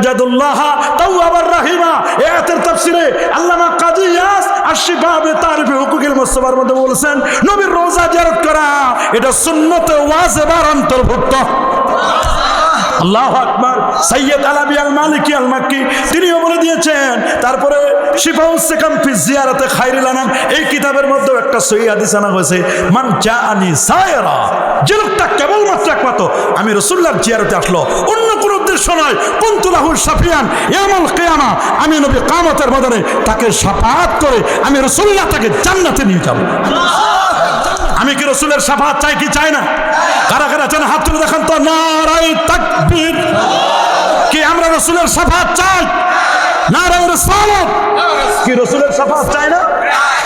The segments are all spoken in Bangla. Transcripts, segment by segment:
ওয়াজাদুল্লাহ তাওয়াবার রাহিমা। এই আয়াতের তাফসিরে আল্লামা কাজী ইয়াস আশ-শিফা বিতারিফ হুকুকিল মুস্তাফার মধ্যে বলেছেন, নবীর রওজা জিয়ারত করা এটা সুন্নতে ওয়াজিবার অন্তর্ভুক্ত। আল্লাহু আকবার। সৈয়দ আলাবি আল মালিকি আল মাক্কি তিনিও বলে দিয়েছেন। তারপরে শিফাউস সিকাম ফি জিয়ারাতে খায়রুল আনাম এই কিতাবের মধ্যে একটা সহিহ হাদিস আনা হয়েছে, মান জাআনি সায়রা, যে লোকটা কেবলমাত্র একমাত্র আমি রাসূলুল্লাহর জিয়ারতে আসলো, অন্য কোনো উদ্দেশ্য নয়, কুনতু লাহু শাফিয়ান ইয়াউমুল কিয়ামা, আমি নবী কিয়ামতের ময়দানে তাকে শাফাআত করে আমি রাসূলুল্লাহ তাকে জান্নাতে নিয়ে যাব। আমি কি রাসূলের শাফাআত চাই কি চাই না? কারা কারা চান হাত তুলে দেখান তো, নারায়ে তাকবীর। কি আমরা রাসূলের শাফাআত চাই? নারায়ে রিসালাত। কি রাসূলের শাফাআত চাই না?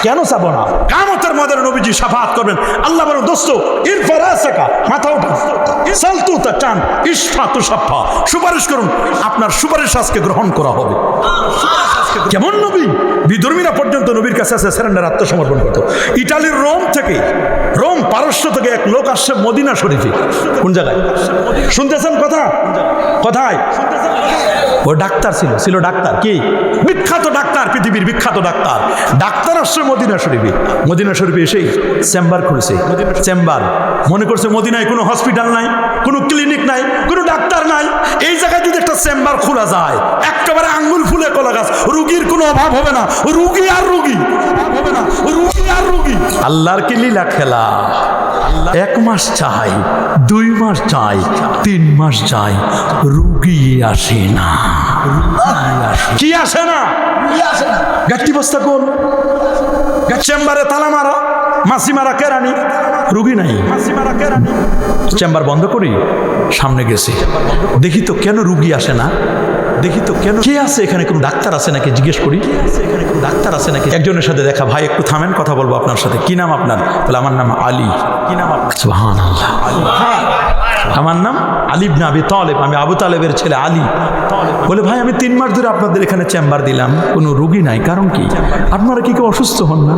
কেন চাবো না? কিয়ামতের ময়দানে নবীজি শাফাআত করবেন। আল্লাহ বলেন, দোস্ত ইরফা রাসাকা, মাথা উঠান, সালতু তাচান ইশফাতু শাফা, সুপারিশ করুন, আপনার সুপারিশ আজকে গ্রহণ করা হবে। কেমন নবী? বিধর্মীরা পর্যন্ত নবীর কাছে এসে সারেন্ডার, আত্মসমর্পণ করত। ইটালির রোম থেকে, রোম পারস্য থেকে এক লোক আসছে মদিনা শরীফে। কোন জায়গায় শুনতেছেন কথা? কোথায়? ও ডাক্তার ছিল ডাক্তার। কি বিখ্যাত ডাক্তার, পৃথিবীর বিখ্যাত ডাক্তার। ডাক্তার আসছে মদিনা শরীফে। মদিনা শরীফে এসেই চেম্বার খুলেছে। চেম্বার মনে করছে মদিনায় কোনো হসপিটাল নাই, কোনো ক্লিনিক নাই, কোনো ডাক্তার নাই। এই জায়গায় যদি একটা চেম্বার খোলা যায়, একেবারে আঙ্গুল ফুলে কলা গাছ, রুগীর কোনো অভাব হবে না। রুগী আর রুগী হবে না, রুগী আর রুগী। আল্লাহর কি লীলা খেলা! 1 মাস চাই, 2 মাস চাই, 3 মাস চাই, রুগী আসে না। কি আসে না? গাঠি বস্তা কোন চেম্বারে তালা মারা, মাসি মারা কেরানি, রুগী নাই। চেম্বার বন্ধ করি, সামনে গেছে, দেখি তো কেন রুগী আসে না, দেখি তো কেন, কে আছে এখানে, কোন ডাক্তার আছে নাকি জিজ্ঞেস করি, ডাক্তার আছে নাকি। একজনের সাথে দেখা, ভাই একটু থামেন, কথা বলবো আপনার সাথে। কি নাম আপনার? বলে আমার নাম আলী। কি নাম আপনার? সুবহানাল্লাহ। আমার নাম আলী ইবনে আবি তালেব, আমি আবু তালেবের ছেলে আলী। বলে ভাই আমি 3 মাস ধরে আপনাদের এখানে চেম্বার দিলাম, কোনো রুগী নাই, কারণ কি? আপনারা কি কেউ অসুস্থ হন না?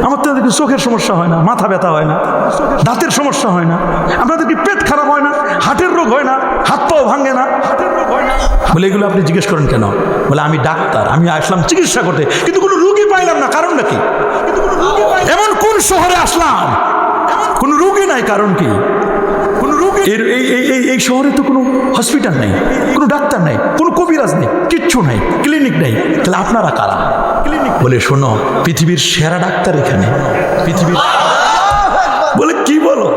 আপনাদের কি চোখের সমস্যা হয় না, মাথা ব্যথা হয় না, দাঁতের সমস্যা হয় না, আপনাদের কি পেট খারাপ হয় না, হার্টের রোগ হয় না, হাত পাও ভাঙে না? বলে এগুলো আপনি জিজ্ঞেস করেন কেন? বলে আমি ডাক্তার, আমি আসলাম চিকিৎসা করতে, কিন্তু কোনো রুগী পাইলাম না, কারণটা কি? এমন কোন শহরে আসলাম কোনো রুগী নাই, কারণ কি? এই শহরে তো কোনো হসপিটাল নেই, কোনো ডাক্তার নেই, কোনো কবিরাজ নেই, কিচ্ছু নেই, ক্লিনিক নেই। তাহলে আপনারা কারা? ক্লিনিক। বলে শোনো, পৃথিবীর সেরা ডাক্তার এখানে, পৃথিবীর। বলে কি বলো?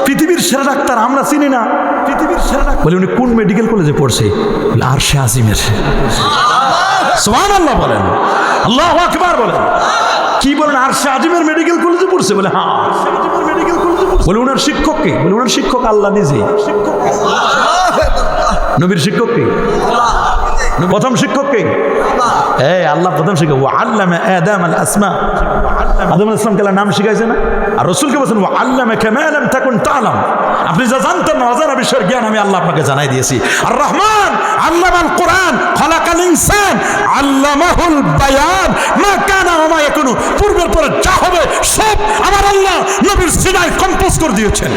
পৃথিবীর সেরা ডাক্তার আমরা চিনি না? পৃথিবীর সেরা ডাক্তার। বলে উনি কোন মেডিকেল কলেজে পড়ছে? বলে আরশে আজিমের। সুবহানাল্লাহ বলেন, আল্লাহু আকবার বলেন। কি বলেন? আরশে আজিমের মেডিকেল কলেজে পড়ছে? বলে হ্যাঁ। বলে ওনার শিক্ষক কে? বলে ওনার শিক্ষক আল্লাহ নিজে। নবীর শিক্ষক কে? প্রথম শিক্ষক কে? আল্লাহ প্রথম শিক্ষক। ও আল্লামা আদম আল আসমা, আদম আলাইহিস সালামকে নাম শিখাইছে না? আর রাসূলকে বলেছেন ও আল্লামা কামা লাম তাকুন তাআলাম, আপনি যা জানতেন না অজানা বিষয়ের জ্ঞান আমি আল্লাহ আপনাকে জানাই দিয়েছি। আর রহমান আল্লামাল কোরআন খালাকাল ইনসান আল্লামাহুল বায়ান মা কানা ওয়া মা ইয়াকুনু, পূর্বের পরে যা হবে সব আমার আল্লাহ নবীর সিনায় কম্পোজ করে দিয়েছেন।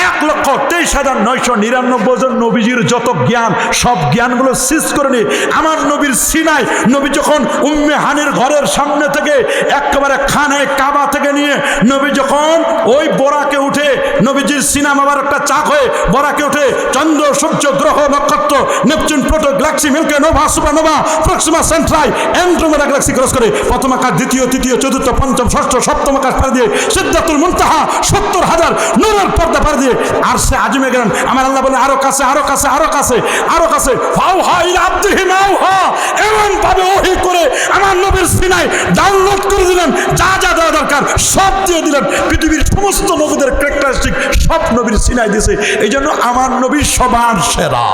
1,23,999 জন নবীজির যত জ্ঞান, সব জ্ঞানগুলো সিজ করে নিয়ে আমার নবীর সিনায়, নবী যখন উম্মে হানির ঘরের সামনে থেকে একেবারে খানে কাবা থেকে নিয়ে নবী যখন ওই বোরাকে উঠে, নবীজির সিনা মোবারকটা চাক হয়ে বোরাকে উঠে চন্দ্র সূর্য গ্রহ নক্ষত্র Neptune Pluto galaxy Milky nova supernova Proxima Centauri Andromeda galaxy cross করে প্রথম আকাশ, দ্বিতীয়, তৃতীয়, চতুর্থ, পঞ্চম, ষষ্ঠ, সপ্তম আকাশ পার দিয়ে সিদরাতুল মুনতাহা 70,000 নূরের পর্দা পার দিয়ে আরশে আজিমে গেলেন। আমার আল্লাহ বলে আরো কাছে, আরো কাছে, আরো কাছে, আরো কাছে। ফাওহা ইলা আবদিহি মাওহা, এমন ভাবে ওহী করে আমার নবীর সিনায় ডাউনলোড করে দিলেন, যা যা দেওয়া দরকার সব দিয়ে দিলেন। পৃথিবীর সমস্ত নবীদের ক্যারেক্টারিস্টিক সব নবীর সিনায় দিয়েছে। এই জন্য আমার নবী সবার সেরা।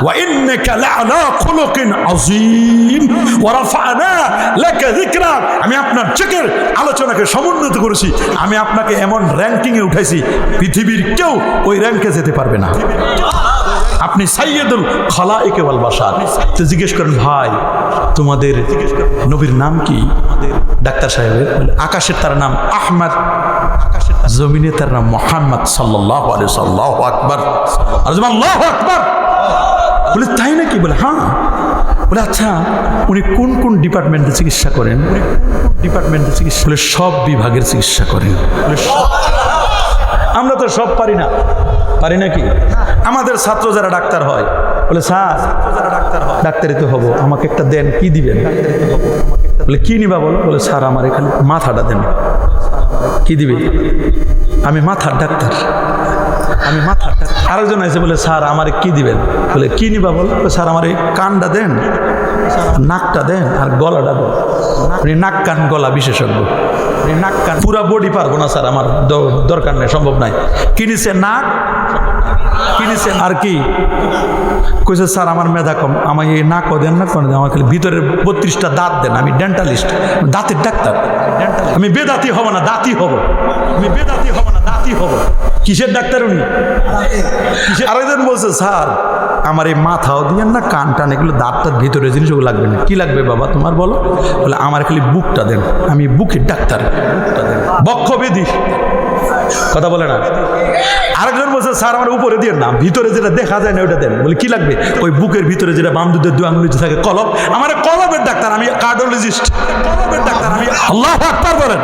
وإنك لعلى خلق عظيم ورفعنا لك ذكرك, আমি আপনার চেকের আলোচনাকে সমুন্নত করেছি, আমি আপনাকে এমন র্যাঙ্কিং এ উঠাইছি পৃথিবীর কেউ ওই র্যাঙ্কে যেতে পারবে না। আপনি সাইয়্যিদুল খালায়েক ওয়াল বাশার। তো জিজ্ঞেস করেন ভাই তোমাদের নবীর নাম কি? ডাক্তার সাহেবের আকাশের তার নাম আহমদ। জমিনে তার নাম মুহাম্মদ সাল্লাল্লাহু আলাইহি সাল্লাল্লাহু আকবার। আর যেমন আল্লাহু আকবার বলে তাই নাকি? বলে হ্যাঁ। বলে আচ্ছা উনি কোন কোন ডিপার্টমেন্টে চিকিৎসা করেন? ডিপার্টমেন্টে চিকিৎসা বলে সব বিভাগের চিকিৎসা করেন। বলে আমরা তো সব পারি না। পারি নাকি? আমাদের ছাত্র যারা ডাক্তার হয় বলে স্যার যারা ডাক্তার হয় ডাক্তারি তো হবো, আমাকে একটা দেন, কি দিবেন? বলে কি নিবা বলো? বলে স্যার আমার এখানে মাথাটা দেন। কি দিবে? আমি মাথার ডাক্তার, আমি মাথার ডাক্তার। আরেকজন আছে বলে স্যার আমার কি দিবেন? বলে কি নিবা বলো? স্যার আমার এই কানটা দেন, নাকটা দেন, আর গলাটা দেন। আপনি নাক কান গলা বিশেষজ্ঞ। নাক কান পুরা বডি পারবো না স্যার, আমার দরকার নেই, সম্ভব নাই। কিনেছে নাক, কিনেছেন আর কি কইছে স্যার আমার মেধা কম, আমার এই নাকও দেন না, কোনো দেন, আমার খালি ভিতরের 32টা দাঁত দেন। আমি ডেন্টালিস্ট, দাঁতের ডাক্তার। আমি বেদাতি হব না, দাঁতি হব। আমি বেদাতি হব না, দাঁতি হব। কিসের ডাক্তার উনি? আরেকজন বলছে স্যার আমার এই মাথাও দিয়েন না, কান টান, এগুলো দাঁতটার ভিতরে জিনিসগুলো লাগবে না। কি লাগবে বাবা তোমার বলো? বলে আমার খালি বুকটা দেন, আমি বুকের ডাক্তার। বুকটা দেন, বক্ষবেদী। কথা বলে না। আরেকজন বলছে স্যার আমার উপরে দিয়ে না, ভিতরে যেটা দেখা যায় না ওটা দেন। বলে কি লাগবে? ওই বুকের ভিতরে যেটা বাম দুধের 2 আঙুল থাকে কলম, আমার কলমের ডাক্তার, আমি কার্ডিওলজিস্ট। কলমের ডাক্তার আমি। আল্লাহু আকবার বলেন।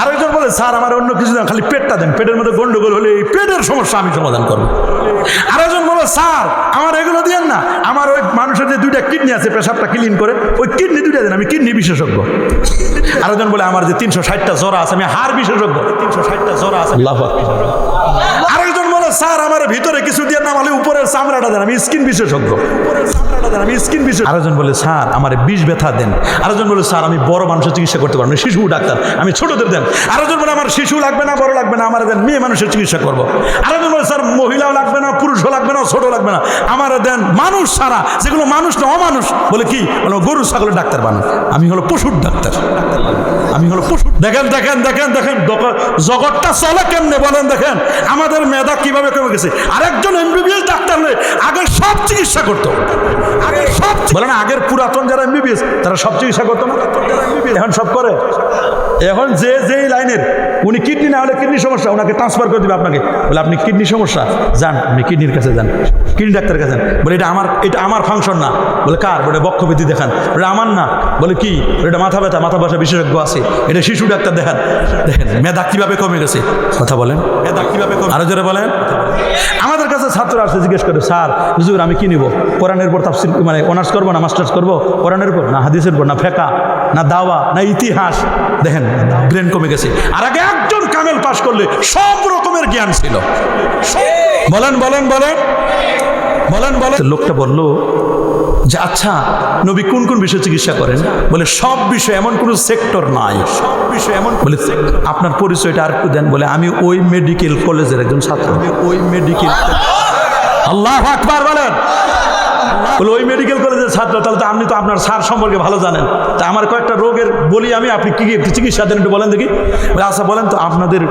আরেকজন বলে স্যার আমার অন্য কিছু দেন, খালি পেটটা দেন, পেটের মধ্যে গন্ডগোল হলে এই পেটের সমস্যা আমি সমাধান করবো। আরেকজন বলে স্যার আমার এগুলো দিয়েন না, আমার ওই মানুষের যে 2টা কিডনি আছে পেশাবটা ক্লিন করে, ওই কিডনি 2টা দেন, আমি কিডনি বিশেষজ্ঞ। আরেকজন বলে আমার যে 360টা জ্বর আছে, আমি হাড় বিশেষজ্ঞ। 360টা জ্বর আছে। আল্লাহু আকবার। আরেকজন বলে স্যার আমার ভিতরে কিছু দিয়ে না, মানে উপরের চামড়াটা দেন, আমি স্কিন বিশেষজ্ঞ। উপরের চামড়াটা দেন, আমি স্কিন বিশেষজ্ঞ। আরেকজন বলে স্যার আমার বিষ ব্যথা দেন। আরেকজন বলে স্যার আমি বড় মানুষের চিকিৎসা করতে পারবো না, শিশু ডাক্তার, আমি ছোটদের দেন। আরেকজন বলে আমার শিশু লাগবে না, বড় লাগবে না, আমার দেন, মেয়ে মানুষের চিকিৎসা করবো। আরেকজন বলে স্যার মহিলাও লাগবে না, পুরুষও লাগবে না, ছোট লাগবে না, আমার দেন মানুষ সারা, যেগুলো মানুষ না অমানুষ। বলে কি? বলে গরু ছাগলের ডাক্তার বানান, আমি হলো পশুর ডাক্তার। আমি হলো পশু। দেখেন দেখেন দেখেন দেখেন জগৎটা চলে কেমনে বলেন। দেখেন আমাদের মেধা কিভাবে কমে গেছে। আরেকজন এমবিবিএস ডাক্তার হলে আগে সব চিকিৎসা করতো। আগে সব বলে না, আগের পুরাতন যারা এমবিবিএস তারা সব চিকিৎসা করতো না, এখন সব করে। এখন যে লাইনের উনি কিডনি না হলে কিডনি সমস্যা, ওনাকে ট্রান্সফার করে দিবে আপনাকে। বলে আপনি কিডনি সমস্যা, যান আপনি কিডনির কাছে যান, কিডনি ডাক্তারের কাছে যান। বলে এটা আমার ফাংশন না। বলে কার? বলে বক্ষব্যাধি দেখান। বলে আমার না। বলে কি? এটা মাথা ব্যথা, মাথা ব্যথা বিশেষজ্ঞ আছে, এটা শিশু ডাক্তার দেখান। দেখেন মেধা কিভাবে কমে গেছে। কথা বলেন, মেধা কিভাবে কমে। আরো জোরে বলেন। আমাদের কাছে ছাত্র আসলে জিজ্ঞেস করে স্যার হুজুর আমি কি নিব? কোরআনের উপর তাফসীর মানে অনার্স করবো না মাস্টার্স করবো? কোরআনের উপর না হাদিসের উপর না ফেকা না দাওয়া না ইতিহাস? দেখেন ব্রেন কমে গেছে। আর আগে একজন কামেল পাশ করলে সব রকমের জ্ঞান ছিল। বলেন বলেন বলেন বলেন বলেন। লোকটা বললো যে আচ্ছা নবী কোন কোন বিষয়ে চিকিৎসা করেন? বলে সব বিষয়, এমন কোনো সেক্টর নাই, সব বিষয় এমন। বলে আপনার পরিচয়টা আর একটু দেন। বলে আমি ওই মেডিকেল কলেজের একজন ছাত্র। ওই মেডিকেল। আল্লাহু আকবার বলেন। বলে ওই মেডিকেল কলেজের ছাত্র, তাহলে তো আপনি তো আপনার স্যার সম্পর্কে ভালো জানেন। তা আমার কয়েকটা রোগের বলি আমি, আপনি কি চিকিৎসা দেন একটু বলেন দেখি। বলে আচ্ছা বলেন তো আপনাদের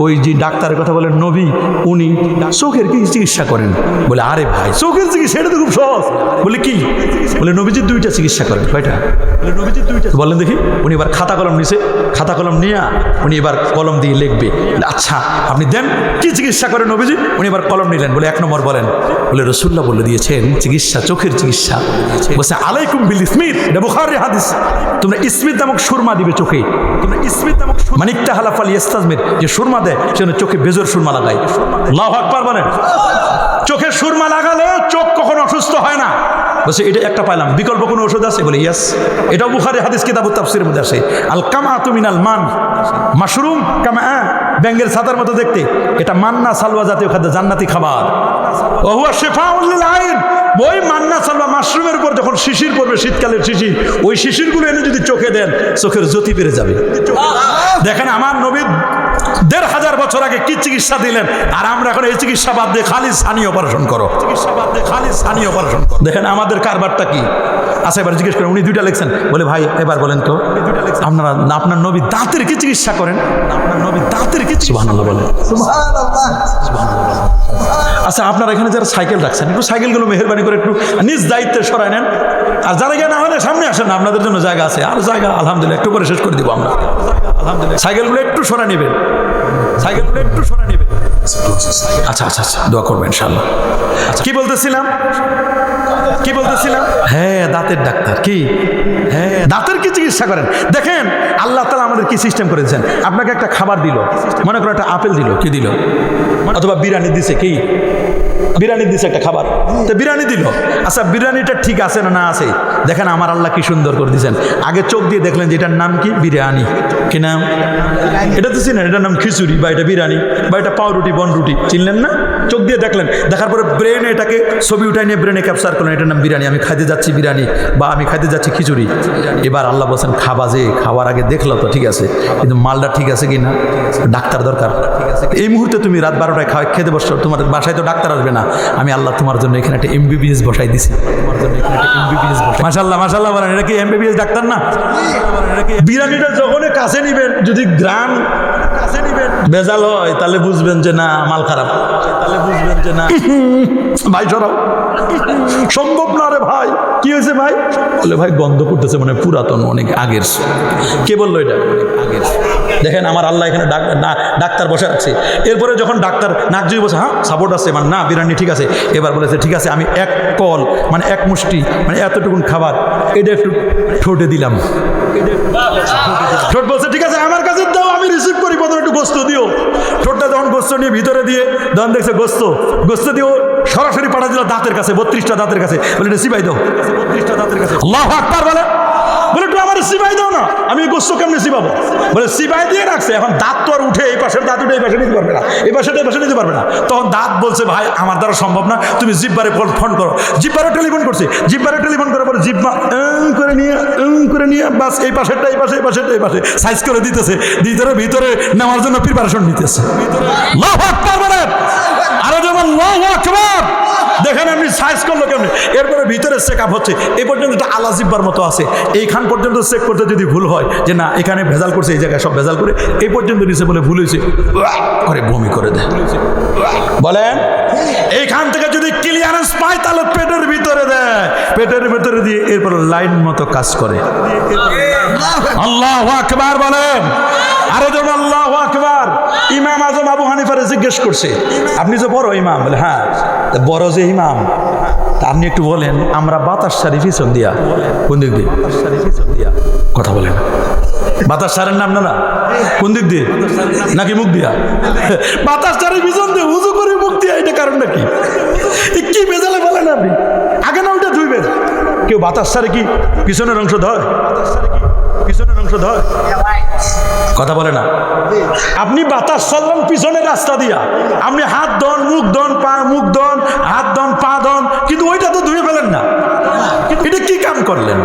ওই যে ডাক্তারের কথা বলেন নবী, উনি চোখের কি চিকিৎসা করেন? বলে আরে ভাই চোখের চিকিৎসা এটা তো খুব সহজ। বলে কি? বলে নবীজি 2টা চিকিৎসা করেন। কয়টা? বলে নবীজি 2টা। বলেন দেখি। উনি এবার খাতা কলম নিছে, খাতা কলম নিয়ে উনি এবার কলম দিয়ে লিখবে। আচ্ছা আপনি দেন কি চিকিৎসা করেন নবীজি? উনি এবার কলম নিলেন। বলে 1 নম্বর বলেন। বলে রাসূলুল্লাহ বলে দিয়েছেন চিকিৎসা, চোখের চিকিৎসা। বলছে আলাইকুম বিল ইসমিত, এটা বুখারীর হাদিস। তোমরা ইসমিত নামক সুরমা দিবে চোখে। তোমরা ইসমিত নামক মানিকটা হালাফাল ইস্তাজমির, যে সুরমা দেয় সে চোখে বেজর সুরমা লাগায়। আল্লাহু আকবার বলেন। চোখে সুরমা লাগালে চোখ কখনো অসুস্থ হয় না। বলছে এটা একটা পাইলাম, বিকল্প কোনো ওষুধ আছে? বলে ইয়েস, এটাও বুখারী হাদিস কিতাবুত তাফসীরের মধ্যে আছে। আল কামাতু মিনাল মান, মাশরুম কামা, ব্যাঙের ছাতার মতো দেখতে, এটা মান্না সালওয়া জাতীয় খাদ্য, জান্নাতি খাবার। ওয়া হুয়া শিফাউল লিল আইন। ওই মান্না সালওয়া মাশরুমের উপর যখন শিশির পড়বে, শীতকালের শিশির, ওই শিশিরগুলো এনে যদি চোখে দেন চোখের জ্যোতি বেড়ে যাবে। দেখেন আমার নবী 1500 বছর আগে কি চিকিৎসা দিলেন, আর আমরা এখন এই চিকিৎসা বাদ দিয়ে খালি সানি অপারেশন করো, চিকিৎসা বাদ দিয়ে খালি সানি অপারেশন করো। দেখেন আমাদের কারবারটা কি। আচ্ছা এবার জিজ্ঞেস করেন, উনি 2টা লিখছেন। বলে ভাই এবার বলেন তো আপনারা আপনার নবী দাঁতের কি চিকিৎসা করেন? আপনার নবী দাঁতের কি? সুবহানাল্লাহ বলেন। আচ্ছা আপনারা এখানে যারা সাইকেল রাখছেন, একটু সাইকেলগুলো মেহেরবানি করে একটু নিজ দায়িত্বে সরাই নেন। আর যারা গিয়ে না হলে সামনে আসেন না, আপনাদের জন্য জায়গা আছে, আর জায়গা আলহামদুলিল্লাহ একটু করে শেষ করে দিব আমরা। আলহামদুলিল্লাহ সাইকেলগুলো একটু সরাই নেবেন। সাইকেলগুলো একটু সরা নেবে। আচ্ছা আচ্ছা আচ্ছা, দোয়া করবেন ইনশাআল্লাহ। কি বলতেছিলাম? হ্যাঁ, দাঁতের ডাক্তার। কি? হ্যাঁ, দাঁতের কি চিকিৎসা করেন? দেখেন আল্লাহ তাআলা আমাদের কি সিস্টেম করেছেন। আপনাকে একটা খাবার দিল, মনে করো একটা আপেল দিল, কি দিল, অথবা বিরিয়ানি দিছে, কি বিরিয়ানি দিছে একটা খাবার, তো বিরিয়ানি দিল। আচ্ছা, বিরিয়ানিটা ঠিক আছে না আছে? দেখেন আমার আল্লাহ কি সুন্দর করে দিয়েছেন। আগে চোখ দিয়ে দেখলেন যে এটার নাম কি, বিরিয়ানি। কি নাম? এটা তো চিনেন, এটার নাম খিচুড়ি, বা এটা বিরিয়ানি, বা এটা পাউরুটি, বনরুটি, চিনলেন না? চোখ দিয়ে দেখলেন, দেখার পরে ব্রেনে এটাকে ছবি উঠাই নিয়ে ব্রেনে ক্যাপচার করলেন, এটার নাম বিরিয়ানি, আমি খাইতে যাচ্ছি বিরিয়ানি, বা আমি খাইতে যাচ্ছি খিচুড়ি। এবার আল্লাহ বলছেন খাবা, যে খাওয়ার আগে দেখলো তো ঠিক আছে, কিন্তু মালটা ঠিক আছে কি না, ডাক্তার দরকার। এই মুহূর্তে তুমি রাত 12টায় খেতে বসছো, তোমার বাসায় তো ডাক্তার আসবে না, আমি আল্লাহ তোমার জন্য এখানে একটা MBBS বসাই দিছি। মাশাআল্লাহ মাশাআল্লাহ বলেন, এটা কি MBBS ডাক্তার না? বিরিয়ানিটা যখন কাছে নিবেন, যদি গ্রাম কাছে নিবেন ভেজাল হয়, তাহলে বুঝবেন যে না মাল খারাপ, তাহলে বুঝবেন যে না ভাই সরাও, সম্ভব না রে ভাই। কি হয়েছে ভাই? বলে ভাই গন্ধ করতেছে, মানে পুরাতন, অনেক আগের। কে বললো এটা? আগের। দেখেন আমার আল্লাহ এখানে ডাক্তার বসে আছে। এরপরে যখন ডাক্তার নাক জুড়ে বসে, হ্যাঁ সাপোর্ট আছে, মানে না বিরিয়ানি ঠিক আছে, এবার বলেছে ঠিক আছে, আমি এক কল, মানে এক মুষ্টি, মানে এতটুকুন খাবার এটা একটু ঠোঁটে দিলাম। ঠোঁট বলছে ঠিক আছে আমার কাছে দাও, আমি রিসিভ করি, প্রথমে একটু গোস্ত দিও। ঠোঁটটা যখন গোস্ত নিয়ে ভিতরে দিয়ে তখন দেখছে গোস্ত দিয়েও সরাসরি পাঠা দিল দাঁতের কাছে, 32টা দাঁতের কাছে। বলে এটা সিবাই দাও, 32টা দাঁতের কাছে। আল্লাহু আকবার বলে, একটু আমার সিবাই দাও না, আমি গোস্ত কেমনে সিবাবো? বলে সিবাই দিয়ে রাখছে, এখন দাঁত তো আর উঠে এই পাশের দাঁত উঠে এই পাশে নিতে পারবে না, এই পাশে নিতে পারবে না। তখন দাঁত বলছে ভাই আমার দ্বারা সম্ভব না, তুমি জিব্বারে ফোন করো। জিব্বারে টেলিফোন করছে, জিব্বারে টেলিফোন করে পরে জিব্বা করে নিয়ে বাস এই পাশেরটা এই পাশে সাইজ করে দিতেছে, ভিতরে নেওয়ার জন্য প্রিপারেশন নিতেছে। আল্লাহু আকবার বলেন, আরো যেমন আল্লাহু আকবার। দেখেন আপনি সাইজ করলো কেমন, এরপরে ভিতরে চেক আপ হচ্ছে, এই পর্যন্ত একটা আলা জিব্বার মতো আছে, এইখান পর্যন্ত চেক করতে যদি ভুল হয় যে না এখানে ভেজাল করছে, এই জায়গায় সব ভেজাল করে, এই পর্যন্ত নিচে বলে ভুল হয়েছে, করে বমি করে দেয়। বলেন এইখান থেকে যদি ক্লিয়ারেন্স পায় তাহলে পেটের ভিতরে দেয়, পেটের ভিতরে দিয়ে এরপর লাইন মতো কাজ করে। আল্লাহু আকবার বলেন, আরো যেমন আল্লাহু আকবার। ইমাম আজম আবু হানিফারে জিজ্ঞেস করছে, আপনি যে বড় ইমাম? বলে হ্যাঁ। বড় যে ইমাম, আপনি একটু বলেন আমরা বাতাস সারি পিছন দিয়া, কোন দিক দিয়ে কথা বলেন? বাতাস সারের নাম না কোন দিক দিয়ে, নাকি মুখ দিয়া? বাতাস সারি পিছন দিয়ে উজু করে মুখ দিয়া, এটা কারণটা কি? কি বেজালে বলেন আপনি? আগে না ওইটা ধুইবেন। কেউ বাতাস সারে কি পিছনের অংশ ধর? পিছনের অংশ ধর, কথা বলে না। আপনি বাতাস ছাড়লেন পিছনের রাস্তা দিয়া, আপনি হাত ধন, মুখ ধন, মুখ ধন, হাত ধন, পা ধন, কিন্তু ওইটা তো ধুয়ে ফেলেন না। এটা কি কাম করলেন?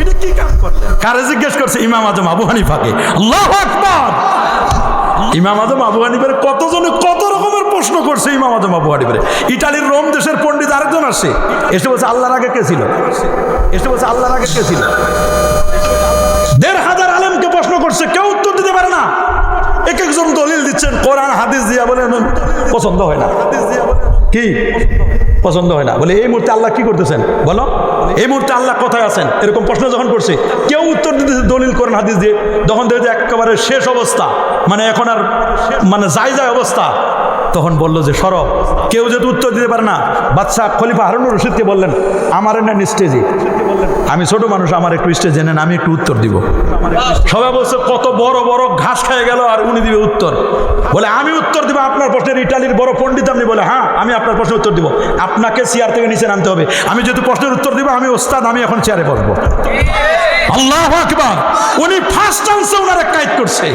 এটা কি কাম করলেন? কারে জিজ্ঞেস করছে? ইমাম আজম আবু হানিফাকে। আল্লাহু আকবার। ইমাম আজম আবু হানিফার কতজনে কত রকমের প্রশ্ন করছে। ইমাম আজম আবু হানিফার ইটালির রোম দেশের পণ্ডিত আরেকজন আসছে, এসে বলছে আল্লাহর আগে কে ছিল? ১,৫০০ আলেমকে প্রশ্ন করছে, কেউ উত্তর দিতে পারে না। একজন দলিল দিচ্ছেন কোরআন হাদিস দিয়া, বলে পছন্দ হয় না। কি পছন্দ হয় না? বলে এই মুহূর্তে আল্লাহ কি করতেছেন বলো, এই মুহূর্তে আল্লাহ কোথায় আছেন? এরকম প্রশ্ন যখন করছে, কেউ উত্তর দিতেছে দলিল কোরআন হাদিস দিয়ে, তখন দেখে একেবারে শেষ অবস্থা, মানে এখন আর মানে যায় অবস্থা। তখন বললো যে সরব, কেউ যদি উত্তর দিতে পারে না, বাদশাহ খলিফা হারুনুর রশিদকে বললেন আমার নেন স্টেজে, আমি ছোট মানুষ, আমার একটু স্টেজে নেন, আমি একটু উত্তর দিব। সবাই বলছে কত বড় বড় ঘাস খেয়ে গেল, আর উনি দিবে উত্তর। বলে আমি উত্তর দিব আপনার প্রশ্নের, ইটালির বড় পণ্ডিত আপনি। বলে হ্যাঁ আমি আপনার প্রশ্নের উত্তর দিব, আপনাকে চেয়ার থেকে নিচে নামতে হবে। আমি যেহেতু প্রশ্নের উত্তর দিব, আমি ওস্তাদ, আমি এখন চেয়ারে বসবো। আল্লাহু আকবার। উনি ফার্স্ট চান্সে ওনারা কাইট করছে,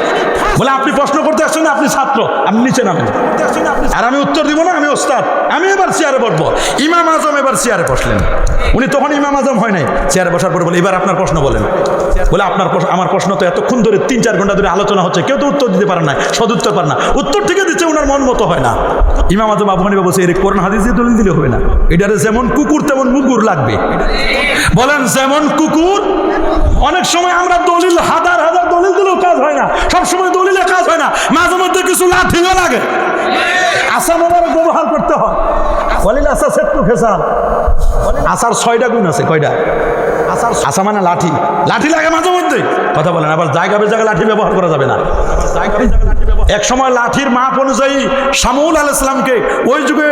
বলে আপনি প্রশ্ন করতে আসছেন না, আপনি ছাত্র, আপনি নিচে নামেন। আর আমি উত্তর দিব না, আমি ওস্তাদ, আমি এবার চেয়ারে বসবো। ইমাম আজম এবার চেয়ারে বসলেন। উনি তখন ইমাম আজম হয় নাই, চেয়ারে বসার পরে বলে এবার আপনার প্রশ্ন বলেন। বলে আপনার আমার প্রশ্ন তো এতক্ষণ ধরে ৩-৪ ঘন্টা ধরে আলোচনা হচ্ছে, কেউ তো উত্তর দিতে পারে না, সদুত্তর পারে না, উত্তর থেকে দিচ্ছে ওনার মন মতো হয় না। ইমাম আজম আবু হানিফা বলছে এর কোরআন হাদিস দিয়ে দলিল দিলে হবে না, এটারে যেমন কুকুর তেমন মুগুর লাগবে। বলেন যেমন কুকুর। অনেক সময় আমরা দলিল হাজার হাজার দলিল দলিল দিলেও কাজ হয় না, সবসময় দলিলে কাজ হয় না, মাঝে মধ্যে কিছু লাঠিও লাগে। আসা মোবারক ব্যবহার করতে হয়। ওয়ালিল আসা সেট্টু ফেসাল, আসার 6টা গুণ আছে। কয়টা? আসা মানে লাঠি, লাঠি লাগে মাঝে মধ্যে। কথা বলেন, আবার জায়গা বেজায়গা লাঠি ব্যবহার করা যাবে না। এক সময় লাঠির মাপ অনুযায়ী শামউল আলাইহিস সালামকে ওই যুগে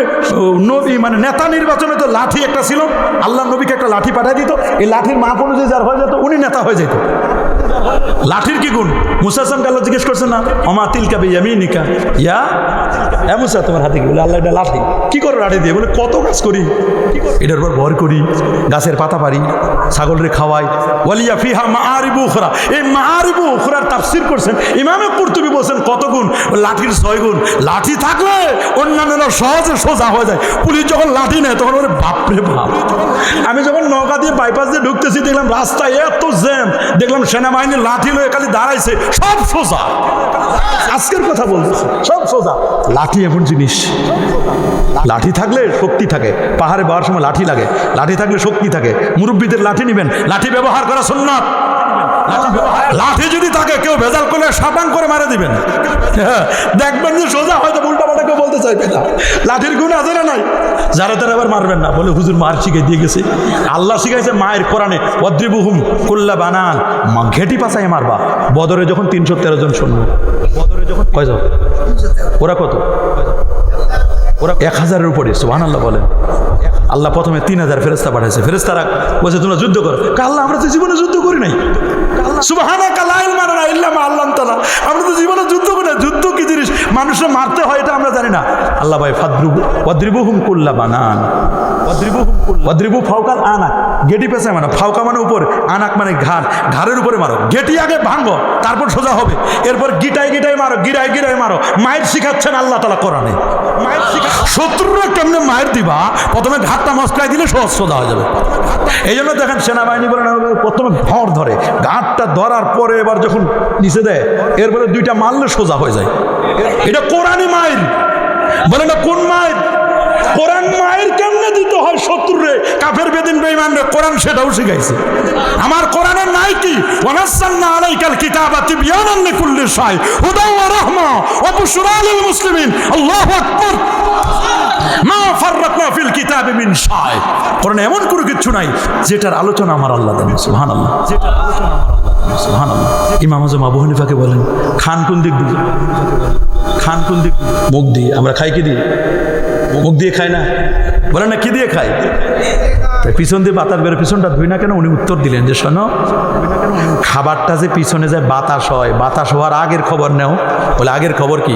নবী মানে নেতা নির্বাচনে তো লাঠি একটা ছিল, আল্লাহ নবীকে একটা লাঠি পাঠিয়ে দিত, এই লাঠির মাপ অনুযায়ী যার হয়ে যেত উনি নেতা হয়ে যেত। লাঠির কি গুণ? মুসা আসলামকে আল্লাহ জিজ্ঞেস করছেন না, ওমা তিলকা বিয়ামিনিকা ইয়া এ মুসা, তোমার হাতে কি? বলে আল্লাহ এটা লাঠি। কি করো লাঠি দিয়ে? বলে কত কাজ করি, এটার উপর ভর করি, গাছের পাতা পারি, ছাগলরে খাওয়াই। ওয়ালিয়া ফিহা মাআরিবু উখরা, এই মাআরিবু উখরার তাফসীর করছেন ইমামে কুরতুবী, বলছেন কত গুণ? লাঠির 6 গুণ। লাঠি থাকলে অন্যান্যরা সহজে সোজা হয়ে যায়। পুলিশ যখন লাঠি নেয় তখন বলে বাপরে বাপ। আমি যখন নওগাঁ দিয়ে বাইপাস দিয়ে ঢুকতেছি, দেখলাম রাস্তায় এত জ্যাম, দেখলাম সেনাবাহিনীর লাঠি লয়ে খালি দাঁড়াইছে, সব সোজা। আজকের কথা বলতেছি, সব সোজা। লাঠি এমন জিনিস, লাঠি থাকলে শক্তি থাকে। পাহাড়ে যাওয়ার সময় লাঠি লাগে, লাঠি থাকলে শক্তি থাকে। মুরব্বীদের লাঠি নিবেন, লাঠি ব্যবহার করা সুন্নাত। লাঠি যদি থাকে কেউ ভেজাল করলে সাবাং করে মারা দিবেন, দেখবেন যে সোজা, হয়তো উল্টা পাল্টা কেউ বলতে চাইবে না। লাঠির গুণ আছে না নাই? যারা তারা আবার মারবেন না, বলে হুজুর মার শিখাই দিয়ে গেছে। আল্লাহ শিখাইছে মায়ের কোরআনে, ওয়াদ্রিবুহুম কুল্লা বানান, ঘেটি পাচায় মারবা। বদরে যখন 313 জন সৈন্য, বদরে যখন কয়জন? ওরা কত? ওরা 1000-এর উপরে। সুবহানাল্লাহ বলেন। আল্লাহ প্রথমে 3000 ফেরেশতা পাঠাইছে। ফেরেশতারা বলছে তোমরা যুদ্ধ করো। আল্লাহ আমরা তো জীবনে যুদ্ধ করি নাই। সুবহানাকা লা ইলমা লানা ইল্লা মা আল্লামতানা, আমরা তো জীবনে যুদ্ধ করি না। যুদ্ধ কি জিনিস, মানুষরা মারতে হয় এটা আমরা জানি না। আল্লাহ ভাই ওয়াদ্রিবুহুম কুল্লা বানান, ওয়াদ্রিবু ফাওকাল আনাক, গেটি পেছে মানে ফাওকা মানে উপর, আনাক মানে ঘাড়, ঘাড়ের উপরে মারো। গেটি আগে ভাঙো, তারপর সোজা হবে। এরপর গিটাই গিটাই মারো, গিরাই গিরাই মারো। মায়ের শিখাচ্ছেন আল্লাহ তাআলা কোরআনে। মায়ের শিখা শত্রুরা কেমনে মায়ের দিবা, প্রথমে ঘাটটা মস্কাই দিলে সহজ সোজা হয়ে যাবে। এই জন্য দেখেন সেনাবাহিনী বলেন প্রথমে ভর ধরে, ঘাটটা ধরার পরে এবার যখন নিচে দেয়, এরপরে 2টা মারলে সোজা হয়ে যায়। এটা কোরআনই মায়ের। বলে না কোন মায়ের? কোরআন মায়ের কেমনে দিতে হয় শত্রুরে, কাফের বেদিন বেঈমানরে, কোরআন সেটাও শিখাইছে। আমার কোরআনের নাই কি? ওয়ানাসালনা আলাইকাল কিতাবা তিবয়ানান লিকুল্লি শাই হুদা ওয়া রাহমা ওয়া বুশরা লিল মুসলিমিন। আল্লাহু আকবার। মা ফাররাতনা ফিল কিতাবি মিন শাই। কোরআনে এমন কোনো কিছু নাই যেটার আলোচনা আমার আল্লাহ দেন। সুবহানাল্লাহ। যেটার আলোচনা আমার আল্লাহ দেন। সুবহানাল্লাহ। ইমাম আযম আবু হানিফাকে বলেন খান কোন দিক দিয়ে? খান কোন দিক? মুখ দিয়ে। আমরা খাই কি দিয়ে? মুখ দিয়ে খাই না? বলেন না কি দিয়ে খাই? পিছন দিয়ে বাতাস বেরো, পিছনটা ধুই না কেন? উনি উত্তর দিলেন যে শোনো, খাবারটা যে পিছনে যায় বাতাস হয়, বাতাস হওয়ার আগের খবর নেও। বলে আগের খবর কি?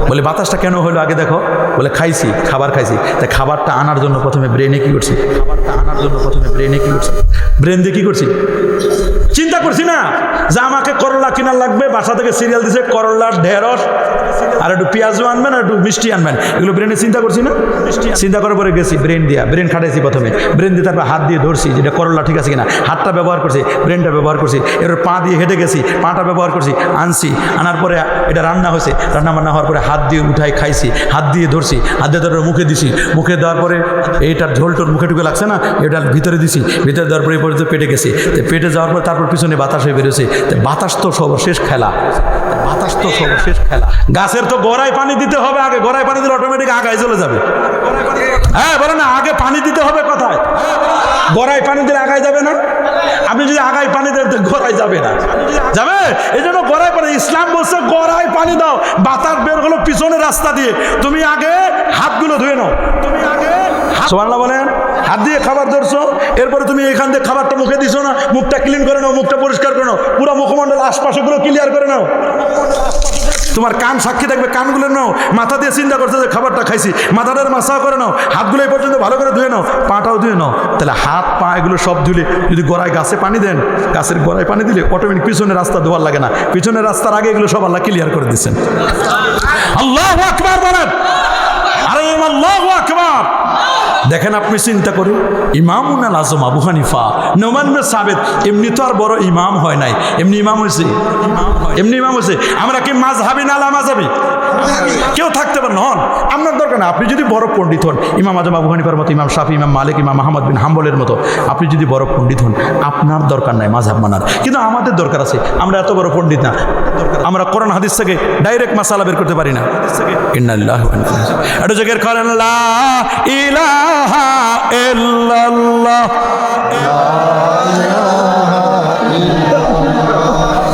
বলে বাতাসটা কেন হলো আগে দেখো। বলে খাইছি, খাবার খাইছি, তাই খাবারটা আনার জন্য প্রথমে ব্রেনে কি করছি? খাবারটা আনার জন্য প্রথমে ব্রেনে কি করছি? ব্রেন দিয়ে কি করছি? চিন্তা করছি না যে আমাকে করলা কিনা লাগবে, বাসা থেকে সিরিয়াল দিছে করলার ঢেঁড়স আর একটু পেঁয়াজও আনবেন আর একটু মিষ্টি আনবেন, এগুলো ব্রেনে চিন্তা করছি না? চিন্তা করার পরে গেছি ব্রেন দিয়া, ব্রেন খাটাইছি প্রথমে, ব্রেন দিয়ে তারপর হাত দিয়ে ধরছি যেটা করলা ঠিক আছে কিনা, হাতটা ব্যবহার করছি, ব্রেনটা ব্যবহার করছি, এর পা দিয়ে হেঁটে গেছি, পাটা ব্যবহার করছি, আনছি, আনার পরে এটা রান্না হয়েছে, রান্না বান্না হওয়ার পরে হাত দিয়ে উঠাই খাইছি, হাত দিয়ে ধরছি, হাত দিয়ে ধরে মুখে দিছি, মুখে দেওয়ার পরে এইটার ঝোলটোর মুখে টুকে লাগছে না, এটা ভিতরে দিছি, ভিতরে দেওয়ার পরে এই পর্যন্ত পেটে গেছি, পেটে যাওয়ার পর তারপর পিছনে বাতাস হয়ে বেরোছে। বাতাস তো সর্বশেষ খেলা, বাতাস তো সর্বশেষ খেলা। গাছের তো গড়ায় পানি দিতে হবে আগে, গড়ায় পানি দিলে অটোমেটিক আগায় চলে যাবে। হ্যাঁ বলে না, আগে পানি দিতে হবে কোথায়? গড়ায় পানি দিলে আগায় যাবে না? আপনি যদি আগায় পানি দেন তো গড়ায় যাবে না, যাবে? এই জন্য গড়ায় পানি, ইসলাম বলছে গড়ায় পানি দাও, বাতাস বের হলো পিছনের রাস্তা দিয়ে, তুমি আগে হাতগুলো ধুয়ে নাও, তুমি আগে সুবহানাল্লাহ বলেন, হাত দিয়ে খাবার ধরছো, এরপরে তুমি এখান থেকে খাবারটা মুখে দিছো না, মুখটা ক্লিন করে নাও, মুখটা পরিষ্কার করে নাও, পুরো মুখমণ্ডল আশপাশগুলো ক্লিয়ার করে নাও, তোমার কান সাক্ষী থাকবে, কানগুলো নাও, মাথা দিয়ে চিন্তা করছো যে খাবারটা খাইছি, মাথাটার মাসা করে নাও, হাতগুলো এই পর্যন্ত ভালো করে ধুয়ে নাও, পাটাও ধুয়ে নাও। তাহলে হাত পা এগুলো সব ধুলে যদি গড়ায় গাছে পানি দেন, গাছের গড়ায় পানি দিলে অটোমেটিক পিছনের রাস্তা ধোয়ার লাগে না, পিছনের রাস্তার আগে এগুলো সব আল্লাহ ক্লিয়ার করে দিচ্ছেন। আল্লাহু আকবার বলেন, আরে আল্লাহু আকবার। দেখেন আপনি চিন্তা করে, ইমামুল আজম আবু হানিফা নোমান বিন সাবিত এমনি তো আর বড় ইমাম হয় নাই, এমনি ইমাম হয়েছে, এমনি ইমাম হয়েছে। আমরা কি মাযহাবি না লা মাযহাবি? কেউ থাকতে পারেন, হন, আপনার দরকার না, আপনি যদি বড় পণ্ডিত হন, ইমাম আজম আবু হানিফার মতো, ইমাম শাফি, ইমাম মালিক, ইমাম আহমদ বিন হাম্বলের মতো, আপনি যদি বড় পণ্ডিত হন, আপনার দরকার নাই মাযহাব মানার। কিন্তু আমাদের দরকার আছে। আমরা এত বড় পণ্ডিত না, আমরা কোরআন হাদিস থেকে ডাইরেক্ট মাসালা বের করতে পারি না। ইন্নালিল্লাহি ওয়া ইন্না ইলাইহি রাজিউন। এটা জিকির করেন লা ইলাহা ইল্লাল্লাহ।